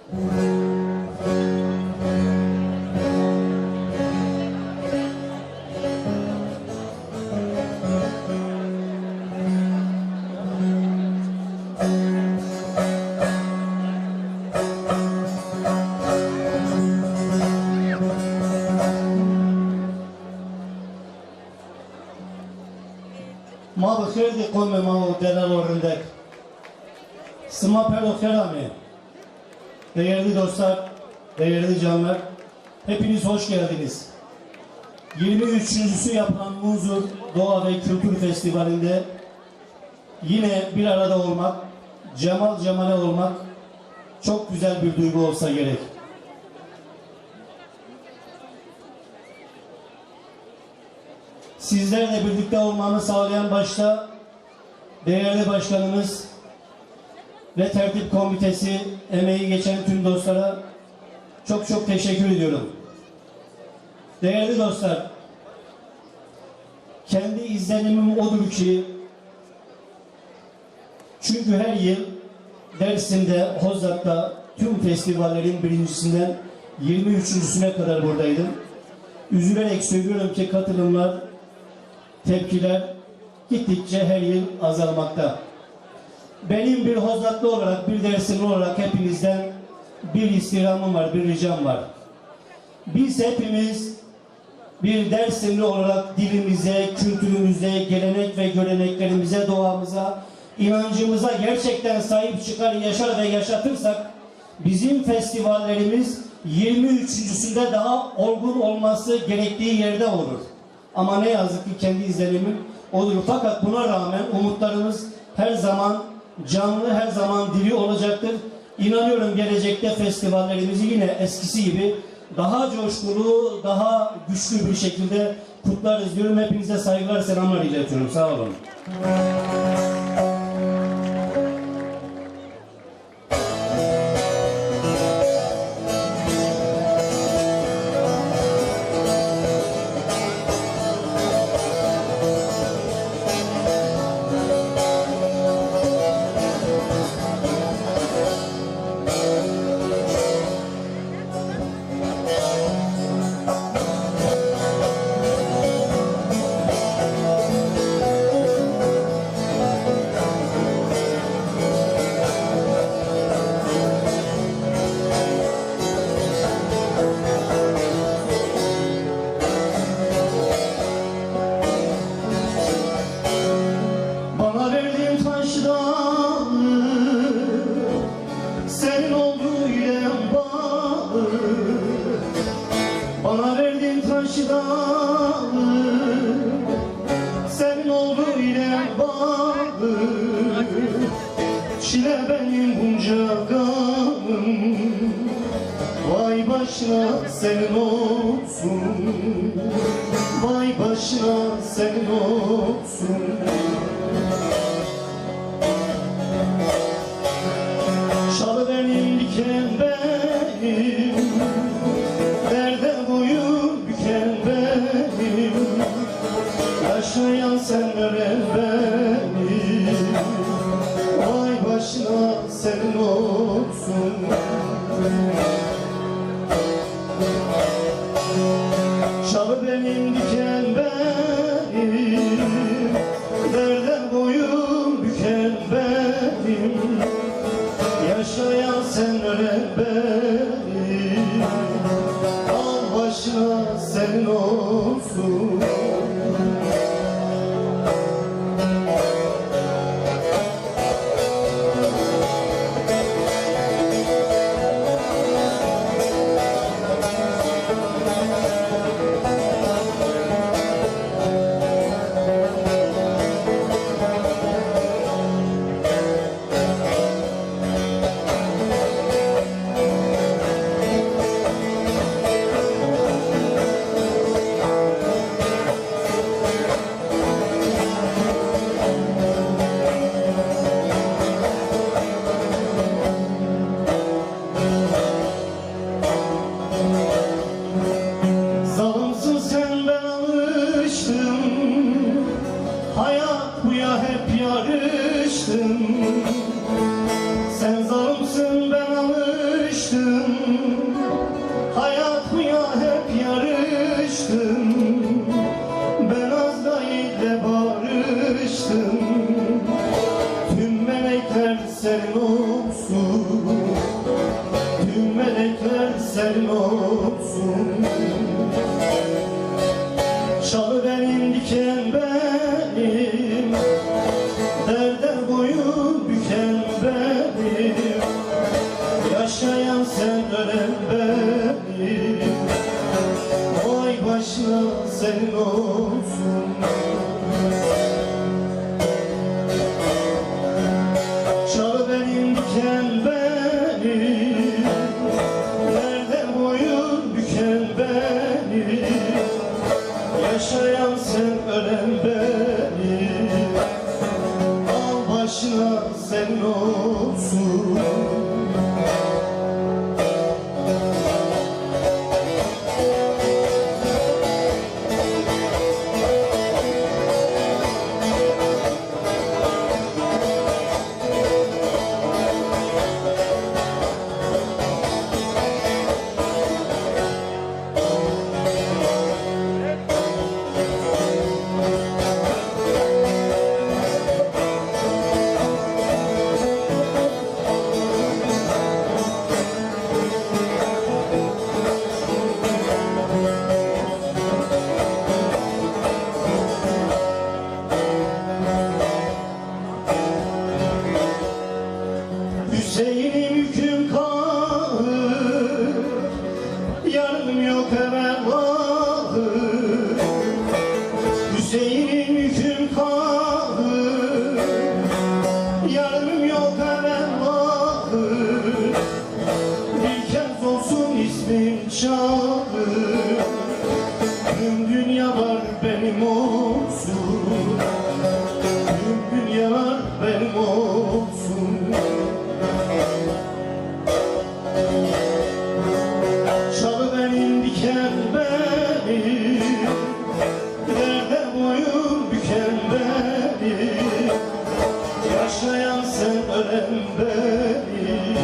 ما بخیر دی قوم ما و دلال و rındek. Sıma Perdokerami. Değerli dostlar, değerli canlar, hepiniz hoş geldiniz. 23.sü yapılan Munzur Doğa ve Kültür Festivali'nde yine bir arada olmak, cemal cemale olmak çok güzel bir duygu olsa gerek. Sizlerle birlikte olmamı sağlayan başta değerli başkanımız ve tertip komitesi, emeği geçen tüm dostlara çok çok teşekkür ediyorum. Değerli dostlar, kendi izlenimim odur ki, çünkü her yıl Dersim'de, Hozat'ta tüm festivallerin birincisinden 23.süne kadar buradaydım. Üzülerek söylüyorum ki katılımlar, tepkiler gittikçe her yıl azalmakta. Benim bir Hozatlı olarak, bir Dersimli olarak hepinizden bir istirhamım var, bir ricam var. Biz hepimiz bir Dersimli olarak dilimize, kültürümüze, gelenek ve göreneklerimize, doğamıza, inancımıza gerçekten sahip çıkar, yaşar ve yaşatırsak bizim festivallerimiz 23.sünde daha olgun olması gerektiği yerde olur. Ama ne yazık ki kendi izlenimim odur. Fakat buna rağmen umutlarımız her zaman canlı, her zaman diri olacaktır. İnanıyorum gelecekte festivallerimizi yine eskisi gibi daha coşkulu, daha güçlü bir şekilde kutlarız diyorum. Hepinize saygılar, selamlar iletiyorum. Sağ olun. Bana verdin taşıdan, senin oldu ile bağlı. Çile benim bunca gamım, vay başına senin olsun, vay başına senin olsun. Çalı benim, diken benim, derde boyun büken benim, yaşayan senlere benim, vay başına senin olsun. Çalı benim, diken benim, derde boyun büken benim, yaşayan senlere benim, al başına senin olsun. senin olsun, tüm melekler senin olsun. Çalı benim, diken benim, derde boyun büken benim, yaşayan sen, ölen benim, vay başına senin olsun. Çalı benim, diken benim, derde boyun büken benim, yaşayan sen, ölen benim, al başına senin olsun. Hüseyin'im yüküm kahır, yarım yok evvellahı. Hüseyin'im yüküm kahır, yarım yok evvellahı. Bir kez olsun ismim çağır, tüm dünyalar benim olsun, tüm dünyalar benim olsun. Çalı benim, diken benim, derde boyun büken benim, yaşayan sen, ölen benim,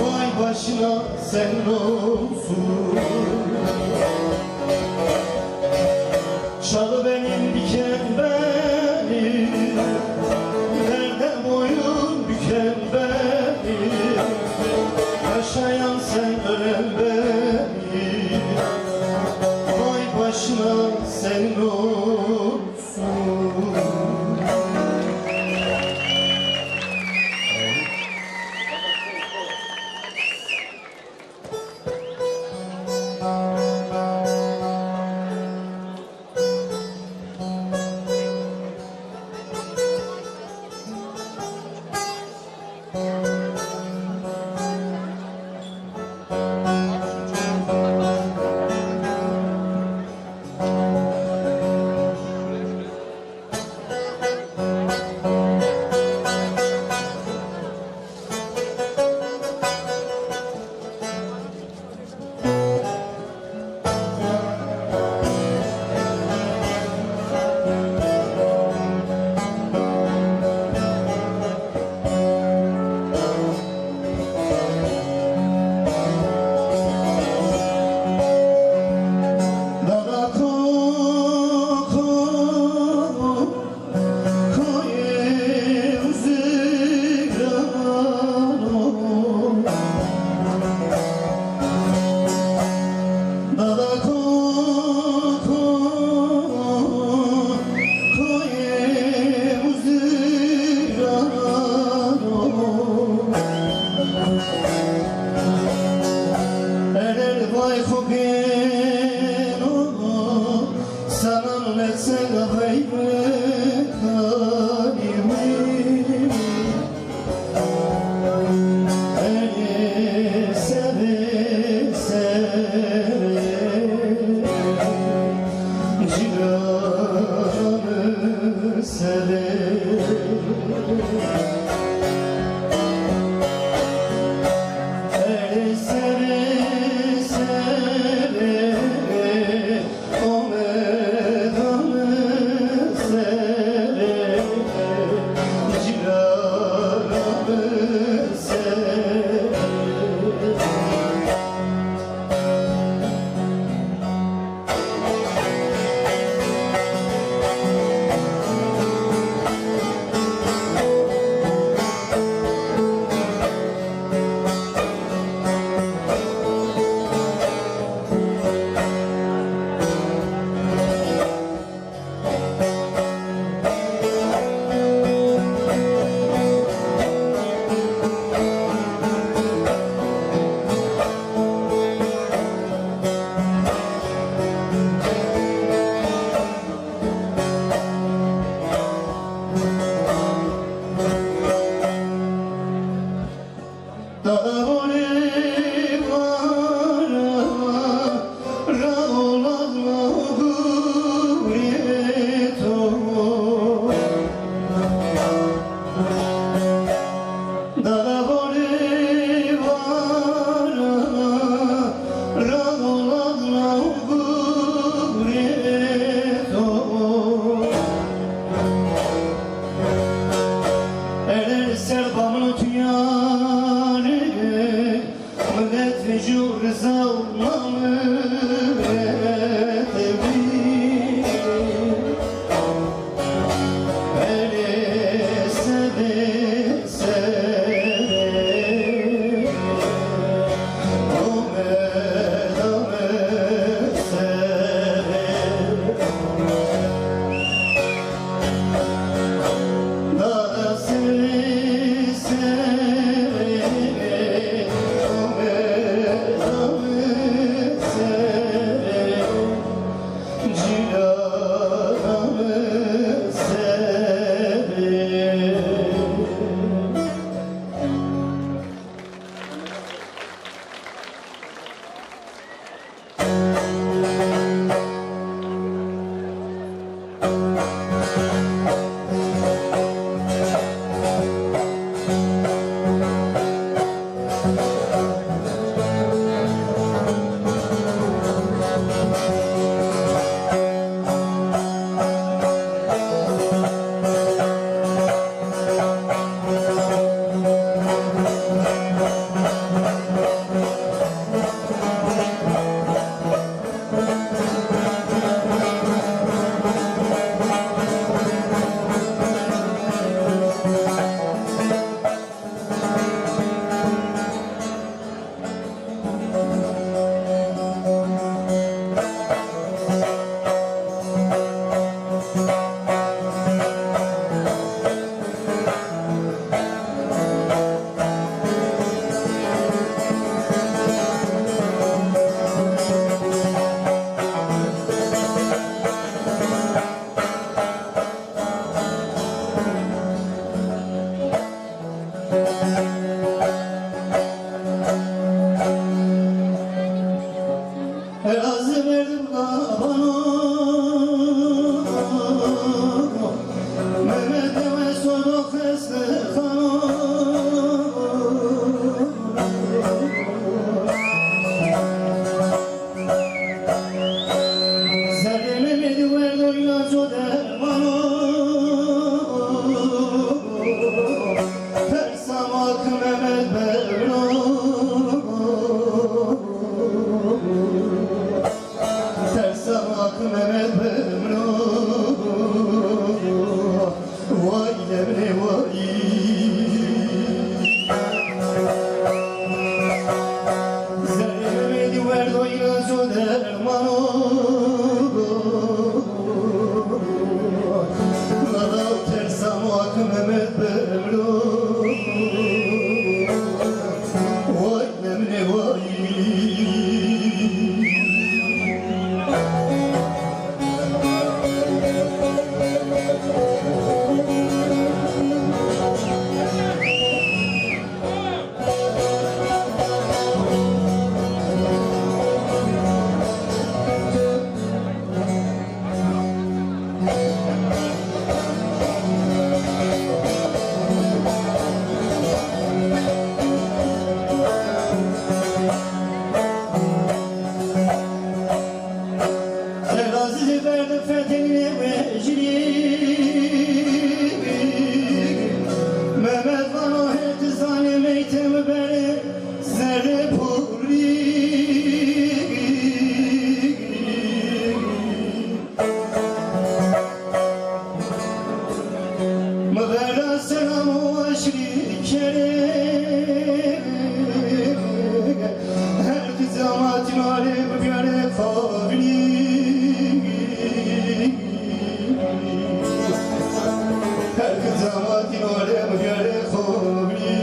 vay başına sen olsun. Çalı benim, diken benim, derde boyun büken benim, yaşayan sen, ölen benim, vay başına sen olsun. سربامن تیاره ملت و جور زمانت بی سبه سبه آمد آمد سبه دادا سبه سبه آمد آمد سبه جیران آمد سبه Razı verdim bana Mehmet'e sorduk eski Zerdeme medi verdi oynazo dermanı Tersamak Mehmet Berno Tersamak Mehmet Berno Vay lebne vay Zerremedi verdi oynazo dermanı Lala tersamak Mehmet Berno Vay lebne vay Aziz verdi fethine mecri Mehmet bana hep zalim eytemi beni zerre puri Mevla selamu aşri kere Her zamatin alem göre fari Her zamatin alem göre fari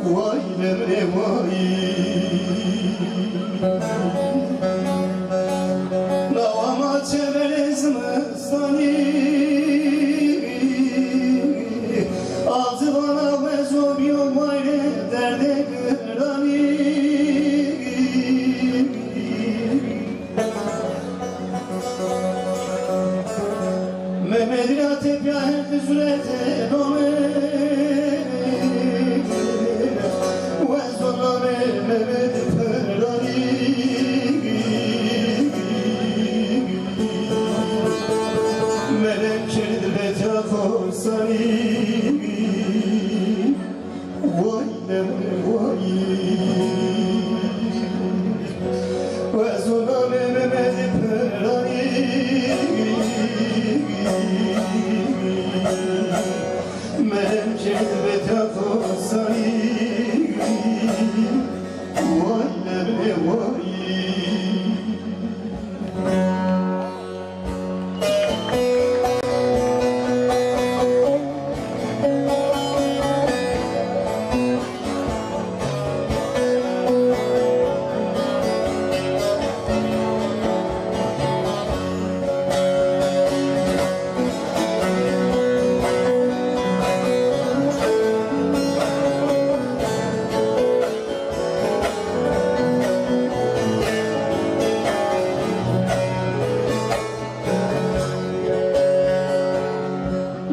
Vay lemre vay Lavama çeverez mıstani Ağzı bana vezom yok mayre derde gırani Mehmet'in atep ya hep surete nome Vezona Mehmet pırani Melek kirdir betafo sani vay nevre vay. Ve zona Mehmet Perani, menem cebete kosani, vay nevre vay.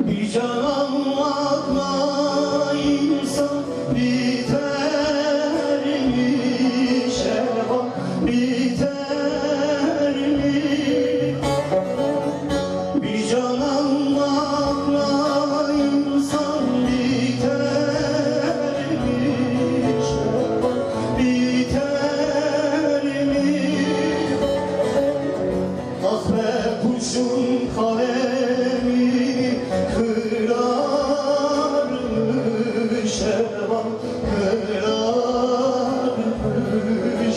Bir can almakla insan bitermiş, eyvah bitermiş. Bir can almakla insan bitermiş, eyvah bitermiş. Ah be kurşun kalemi kırarmış, eyvah kırarmış,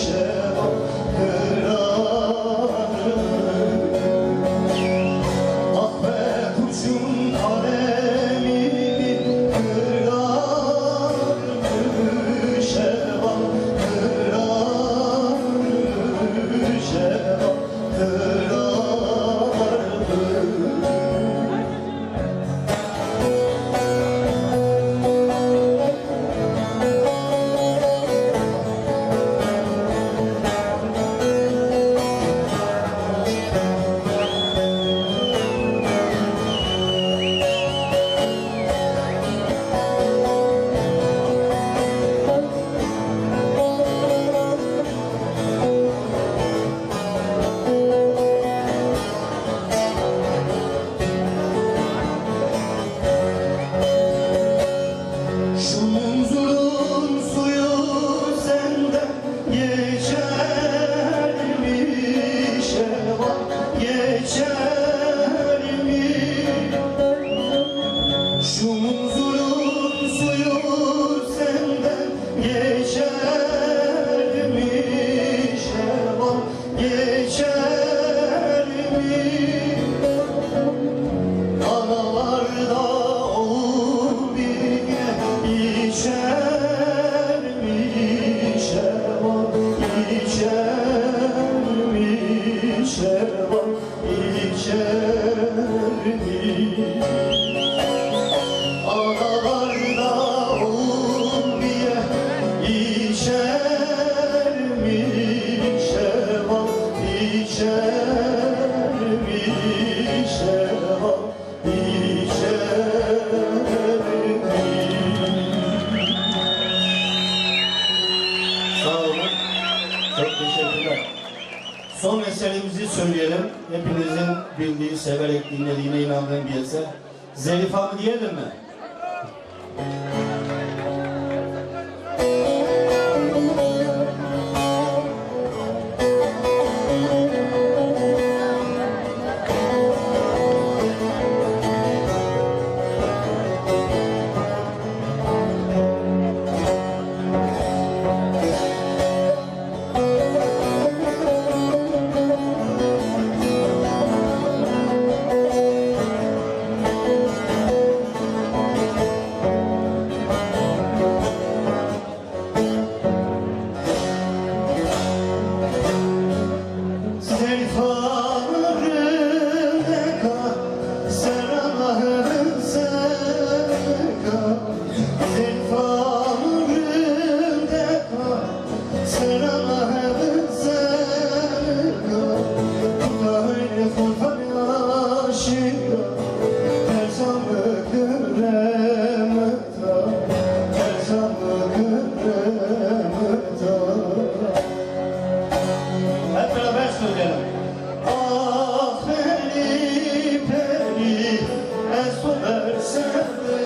eyvah kırarmış. Ah be kurşun kalemi kırarmış, eyvah kırarmış, eyvah kırarmış. Şu munzurun suyu senden geçermiş, eyvah geçermiş. Şu munzurun suyu senden geçermiş, eyvah geçermiş. Analarda oğul bir içermiş, eyvah içermiş, eyvah içermiş. Analarda oğul bir içermiş, eyvah içermiş, eyvah Sağ olun. Çok teşekkürler. Son eserimizi söyleyelim. Hepinizin bildiği, severek dinlediğine inandığım bir eser. Zelifa mı diyelim mi? Ah peri peri es ver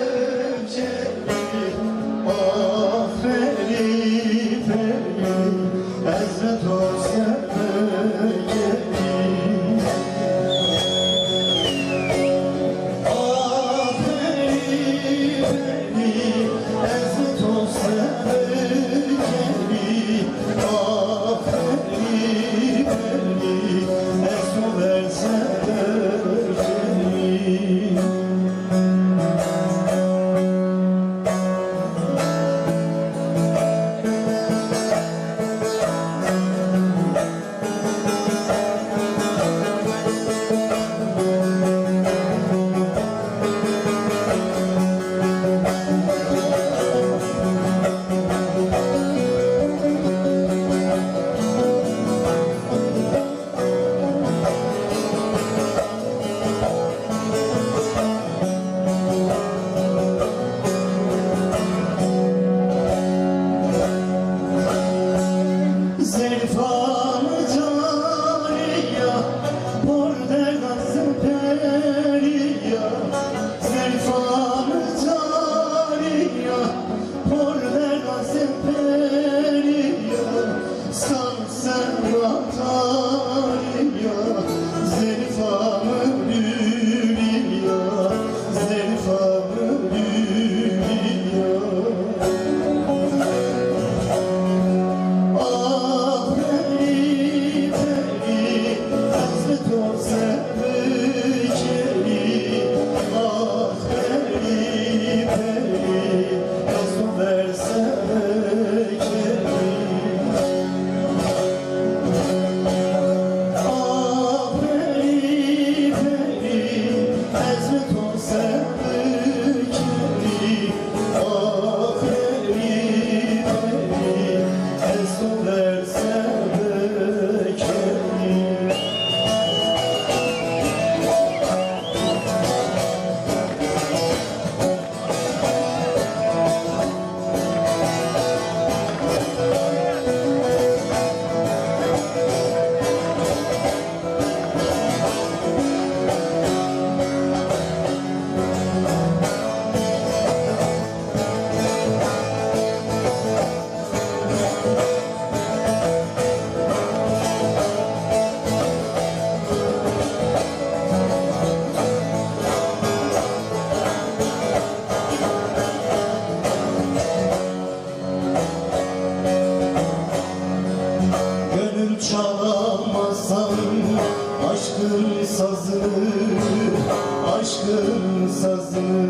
aşkın sazını.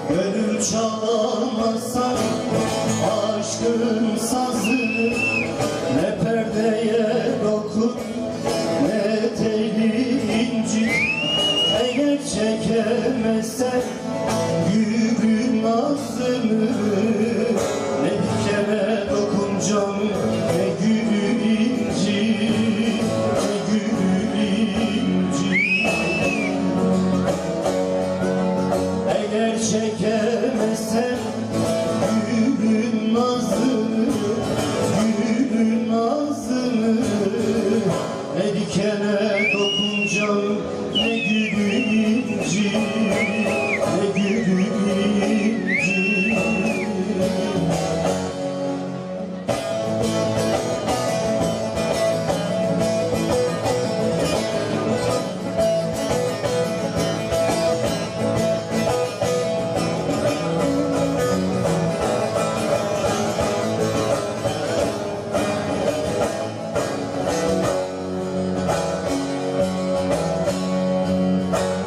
Gönül çalamazsan aşkın sazını, ne perdeye dokun ne teli incit. Eğer çekemezsen gülün nazını, ne dikene dokun canım ne gülün incit, ne gülün incit. Eğer çekemezsen gülün nazını, gülün nazını, ne dikene dokun canım ne gülün incit, ne gülün incit.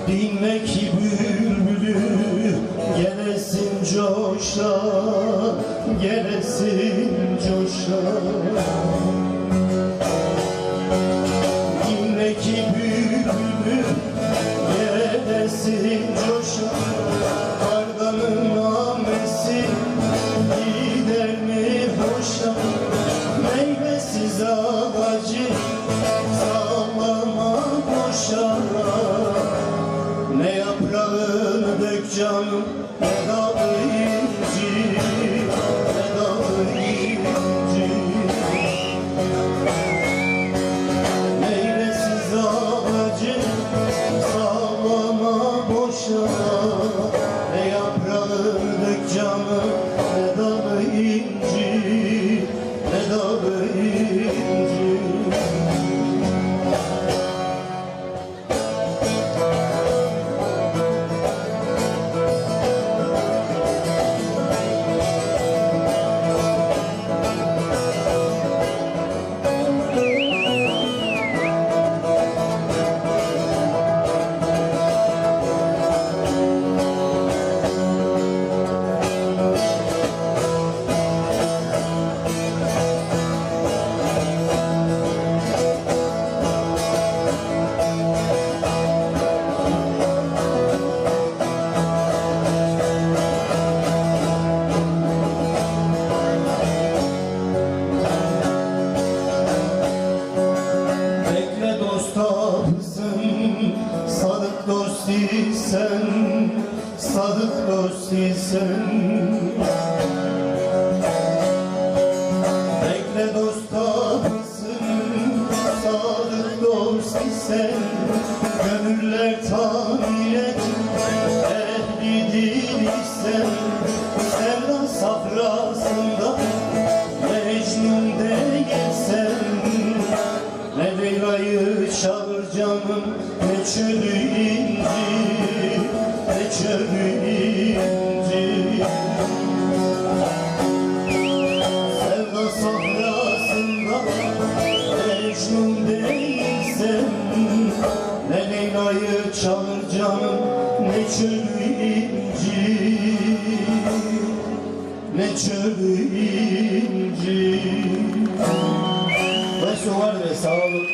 Dinle ki bülbülü gelesin coşa, gelesin coşa. Dinle ki bülbülü gelesin coşa, karganın namesi gider mi boşa. Meyvesiz ağacı sallama boşa, ne yaprağını dök canım ne dalı incit, ne dalı incit. Meyvesiz ağacı sallama boşa, ne yaprağını dök canım ne dalı incit, ne dalı incit. Bekle dost tapsın, sadık dost isen, sadık dost isen. Bekle dost tapsın, sadık dost isen. Gönüller tahmin et, ehlidir isen. Sevda safrasında Mecnun değilsen, ne Leyla'yı çağır canım ne çölü incit, ne çölü incit. Sevda sahrasında Mecnun değilsen, ne Leyla'yı çağır canım ne çölü incit, ne çölü incit. Başka var ve sağ olun.